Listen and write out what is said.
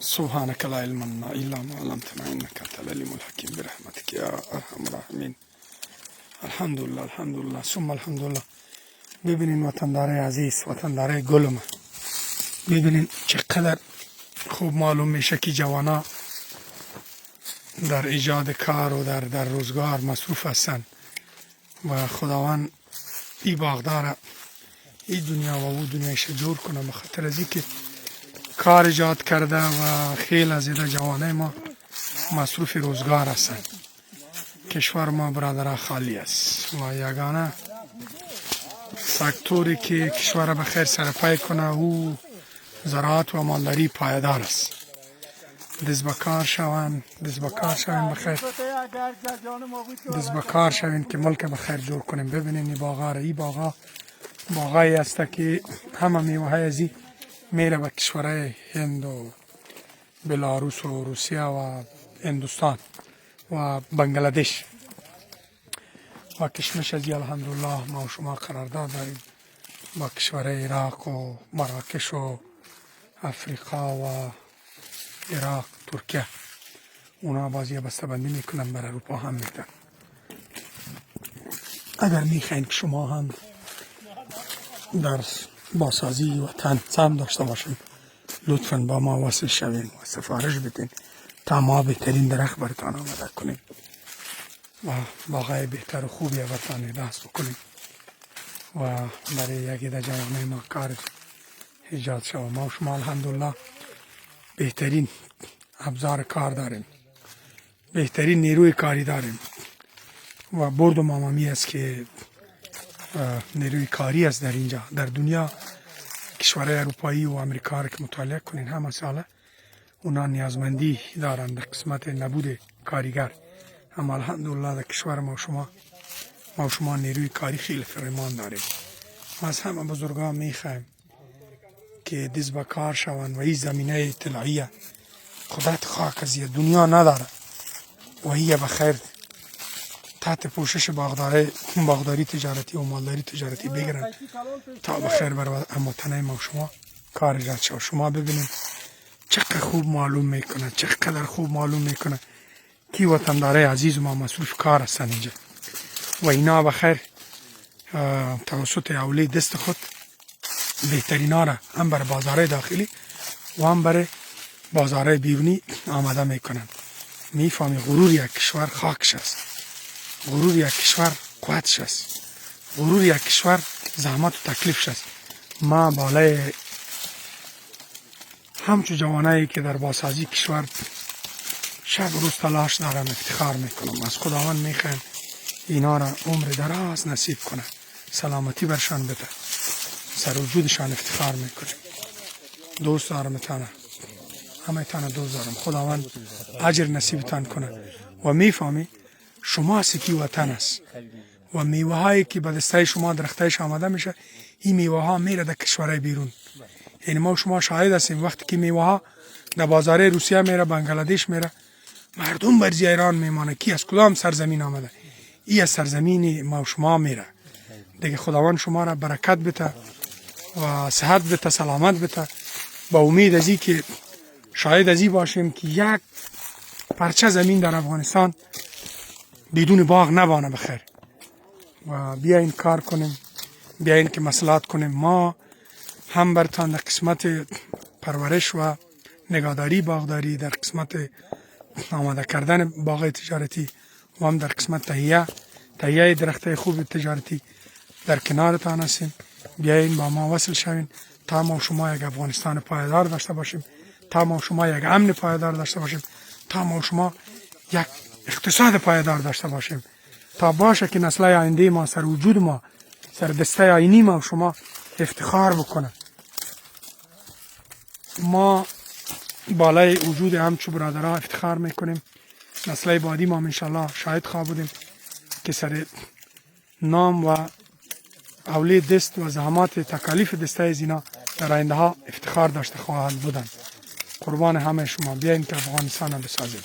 سبحانك لا علم لنا إلا ما علمتنا إنك أنت العليم الحكيم برحمتك يا أرحم الراحمين. الحمدلله الحمدلله ثم الحمدلله. ببینین وطندارای عزیز، وطندارای گلم، ببینین چقدر خوب معلوم میشه که جوانا در ایجاد کار و در روزگار مصروف هستند و خداوند این باغدار این دنیا و او دنیایش جور کنه، به خاطر از اینکه کار ایجاد کرده و خیلی از این جوانای ما مصروف روزگار هستند. کشور ما برادر خالی است و یگانه سکتوری که کشور به خیر سرپای کنه او زراعت و مالداری پایدار است. دست به کار شوند، دست به کار شوین بخیر، دست به کار شوین که ملک بخیر جور کنیم. ببینین این باغا را، این باغایی است که همه میوه های ازی میره به کشورهای هند و بلاروس و روسیه و هندوستان و بنگلادش و کشمش ازی الحمدلله ما و شما قرارداد داریم با کشورهای عراق و مراکش و افریقا و عراق، ترکیه. اونا بازی بسته‌بندی میکنن، بر اروپا هم میدن. اگر میخواین که شما هم در بازسازی وطن سهم داشته باشین، لطفاً با ما وصل شوین و سفارش بدین تا ما بهترین درخت برتان آماده کنیم و باغای بهتر و خوبی برتان دست بکنیم و برای یکی در جوانه ما کار ایجاد شود. ما و شما الحمدلله بهترین ابزار کار داریم، بهترین نیروی کاری داریم و برد و مامامی است که نیروی کاری است در اینجا. در دنیا کشورهای اروپایی و امریکا را که مطالعه کنین همه ساله اونا نیازمندی دارند در قسمت نبود کاریگر، اما الحمدلله در کشور ما و شما نیروی کاری خیلی فراوان داریم. ما از همه بزرگان میخوایم که دست به کار شوند و این زمینه اطلاعیه خدایت خاک از دنیا نداره و این بخیر تحت پوشش باغداری تجارتی و مالداری تجارتی بگیرن تا بخیر بر هموطنای ما و شما کار ایجاد شود. شما ببینید چقدر خوب معلوم میکنه، چقدر خوب معلوم میکنه که وطندارای عزیز ما مصروف کار هستن اینجا و اینا بخیر توسط اولی دست خود بهترینا را هم بر بازارهای داخلی و هم بر بازارهای بیرونی آماده میکنن. میفهمی غرور یک کشور خاکش است، غرور یک کشور قوتش است، غرور یک کشور زحمت و تکلیفش است. ما بالای همچون جوانایی که در بازسازی کشور شب و روز تلاش دارم افتخار میکنم. از خداوند میخوایم اینا را عمر دراز نصیب کنه، سلامتی برشان بده، سر وجودشان افتخار میکنیم. دوست دارم تانه، همه تانه دوست دارم. خداوند اجر نصیبتان کنه و میفهمی شما سکی وطن است و میوه هایی که به دسته شما درختایش آماده میشه این میوه ها میره در کشورهای بیرون. یعنی ما شما شاهد هستیم وقتی که میوه ها در بازار روسیه میره، بنگلادش میره، مردم برزی ایران میمانه کی از کدام سرزمین آمده؟ این از سرزمین ما و شما میره. دیگه خداوند شما را برکت بده و صحت بده، سلامت بده. با امید از این که شاید از این باشیم که یک پرچه زمین در افغانستان بدون باغ نبانه بخیر. و بیاین کار کنیم، بیاین که مصلحت کنیم. ما هم برتان در قسمت پرورش و نگهداری باغداری، در قسمت آماده کردن باغ تجارتی و هم در قسمت تهیه درخت خوب تجارتی در کنارتان هستیم. بیاین با ما وصل شوین تا ما و شما یک افغانستان پایدار داشته باشیم، تا ما و شما یک امن پایدار داشته باشیم، تا ما و شما یک اقتصاد پایدار داشته باشیم، تا باشه که نسل آینده ما سر وجود ما، سر دسته آینی ما و شما افتخار بکنه. ما بالای وجود همچو برادرها افتخار میکنیم. نسل بعدی ما انشالله شاهد خواه بودیم که سر نام و اولی دست و زحمات تکالیف دسته از اینا در آینده ها افتخار داشته خواهد بودن. قربان همه شما. بیاین که افغانستان رو بسازیم.